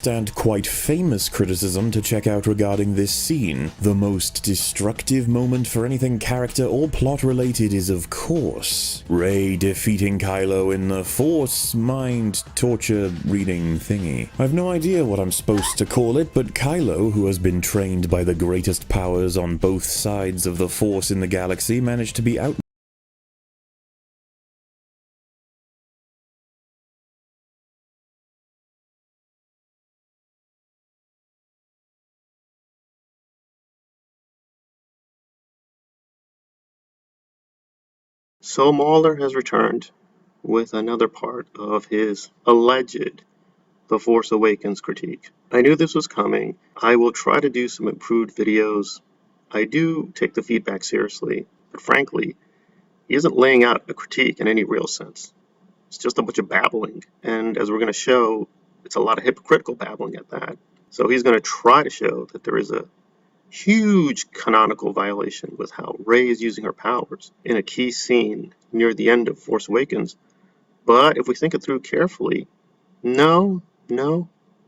And quite famous criticism to check out regarding this scene. The most destructive moment for anything character or plot related is, of course, Rey defeating Kylo in the Force mind torture reading thingy. I've no idea what I'm supposed to call it, but Kylo, who has been trained by the greatest powers on both sides of the Force in the galaxy, managed to be out. So Mauler has returned with another part of his alleged The Force Awakens critique. I knew this was coming. I will try to do some improved videos. I do take the feedback seriously, but frankly, he isn't laying out a critique in any real sense. It's just a bunch of babbling, and as we're going to show, it's a lot of hypocritical babbling at that. So he's going to try to show that there is a huge canonical violation with how Rey is using her powers in a key scene near the end of Force Awakens. But if we think it through carefully, no,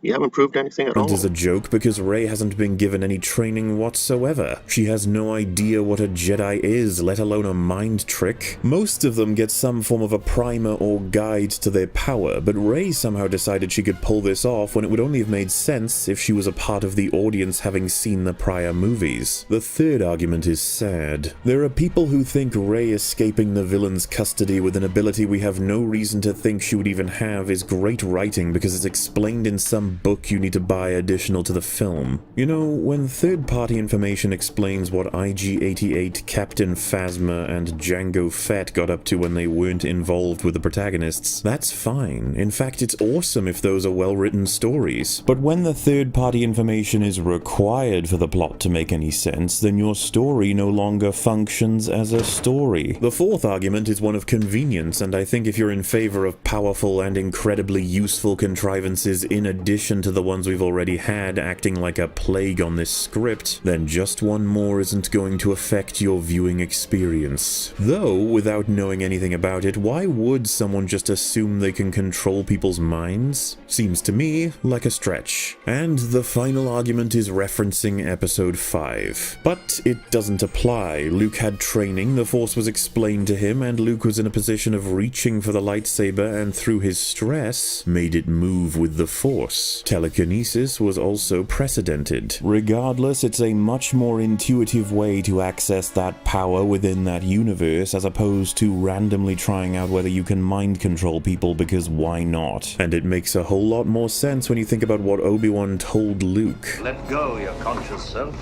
you haven't proved anything at all. As a joke, because Rey hasn't been given any training whatsoever. She has no idea what a Jedi is, let alone a mind trick. Most of them get some form of a primer or guide to their power, but Rey somehow decided she could pull this off when it would only have made sense if she was a part of the audience having seen the prior movies. The third argument is sad. There are people who think Rey escaping the villain's custody with an ability we have no reason to think she would even have is great writing because it's explained in some book you need to buy additional to the film. You know, when third-party information explains what IG-88, Captain Phasma, and Jango Fett got up to when they weren't involved with the protagonists, that's fine. In fact, it's awesome if those are well-written stories. But when the third-party information is required for the plot to make any sense, then your story no longer functions as a story. The fourth argument is one of convenience, and I think if you're in favor of powerful and incredibly useful contrivances in addition to the ones we've already had acting like a plague on this script, then just one more isn't going to affect your viewing experience. Though, without knowing anything about it, why would someone just assume they can control people's minds? Seems to me like a stretch. And the final argument is referencing episode 5. But it doesn't apply. Luke had training, the Force was explained to him, and Luke was in a position of reaching for the lightsaber and through his stress, made it move with the Force. Telekinesis was also precedented. Regardless, it's a much more intuitive way to access that power within that universe as opposed to randomly trying out whether you can mind control people because why not? And it makes a whole lot more sense when you think about what Obi-Wan told Luke. Let go your conscious self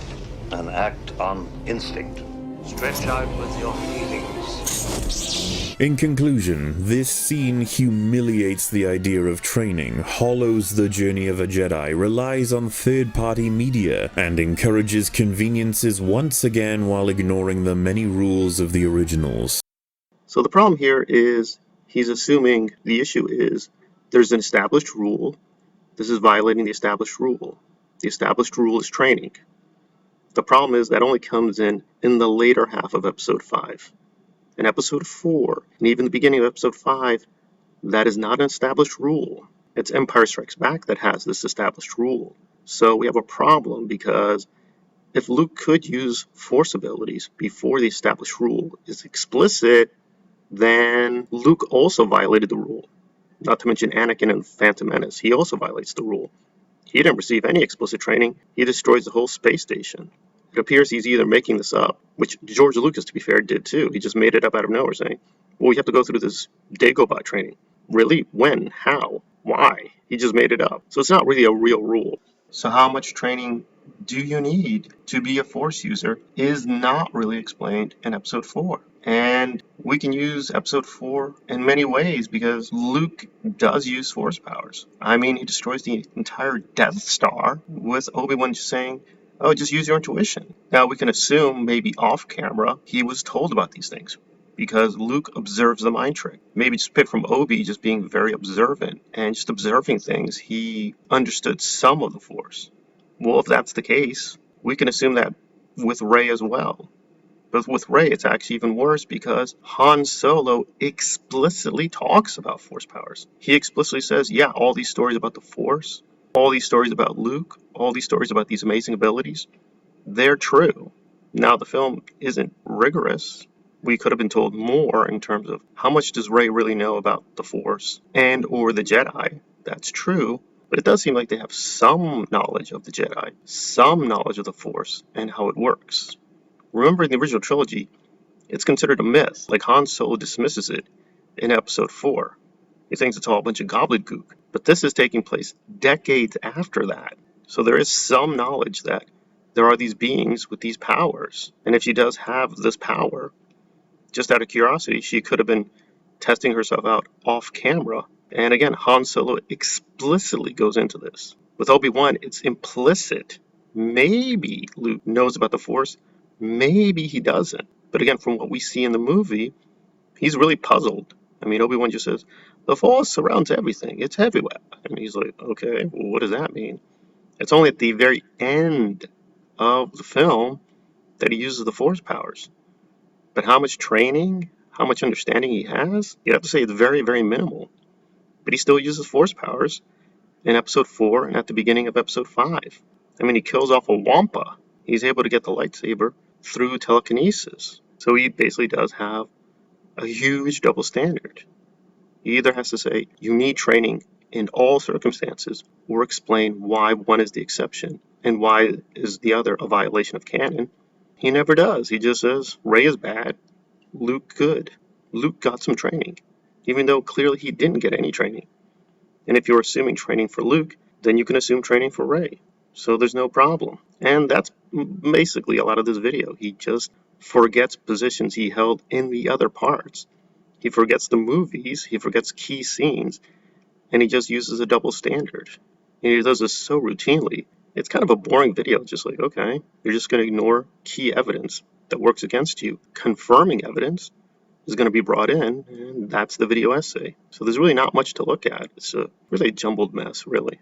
and act on instinct. Stretch out with your feelings. In conclusion, this scene humiliates the idea of training, hollows the journey of a Jedi, relies on third-party media, and encourages conveniences once again while ignoring the many rules of the originals. So the problem here is he's assuming the issue is there's an established rule. This is violating the established rule. The established rule is training. The problem is that only comes in the later half of episode 5. In episode 4, and even the beginning of episode 5, that is not an established rule. It's Empire Strikes Back that has this established rule. So we have a problem because if Luke could use Force abilities before the established rule is explicit, then Luke also violated the rule. Not to mention Anakin in Phantom Menace, he also violates the rule. He didn't receive any explicit training. He destroys the whole space station. It appears he's either making this up, which George Lucas, to be fair, did too. He just made it up out of nowhere, saying, well, we have to go through this Dagobah training. Really? When? How? Why? He just made it up. So it's not really a real rule. So how much training do you need to be a Force user is not really explained in episode 4. And we can use episode 4 in many ways because Luke does use Force powers. I mean, he destroys the entire Death Star with Obi-Wan just saying, oh, just use your intuition. Now, we can assume maybe off camera he was told about these things because Luke observes the mind trick. Maybe just picked from Obi just being very observant and just observing things, he understood some of the Force. Well, if that's the case, we can assume that with Rey as well. But with Rey, it's actually even worse because Han Solo explicitly talks about Force powers. He explicitly says, yeah, all these stories about the Force, All these stories about Luke, all these stories about these amazing abilities, they're true. Now, the film isn't rigorous. We could have been told more in terms of how much does Rey really know about the Force and or the Jedi. That's true, but it does seem like they have some knowledge of the Jedi, some knowledge of the Force and how it works. Remember in the original trilogy, it's considered a myth, like Han Solo dismisses it in episode 4. He thinks it's all a bunch of gobbledygook. But this is taking place decades after that. So there is some knowledge that there are these beings with these powers. And if she does have this power, just out of curiosity, she could have been testing herself out off camera. And again, Han Solo explicitly goes into this. With Obi-Wan, it's implicit. Maybe Luke knows about the Force, maybe he doesn't. But again, from what we see in the movie, he's really puzzled. I mean, Obi-Wan just says, the Force surrounds everything. It's everywhere. And he's like, okay, well, what does that mean? It's only at the very end of the film that he uses the Force powers. But how much training, how much understanding he has, you have to say it's very, very minimal. But he still uses Force powers in episode 4 and at the beginning of episode 5. I mean, he kills off a Wampa. He's able to get the lightsaber through telekinesis. So he basically does have a huge double standard. He either has to say you need training in all circumstances or explain why one is the exception and why is the other a violation of canon. He never does. He just says Rey is bad, Luke good. Luke got some training, even though clearly he didn't get any training. And if you're assuming training for Luke, then you can assume training for Rey. So there's no problem. And that's basically a lot of this video. He just forgets positions he held in the other parts. He forgets the movies, he forgets key scenes, and he just uses a double standard. And he does this so routinely. It's kind of a boring video, just like, okay, you're just going to ignore key evidence that works against you. Confirming evidence is going to be brought in, and that's the video essay. So there's really not much to look at. It's a really jumbled mess, really.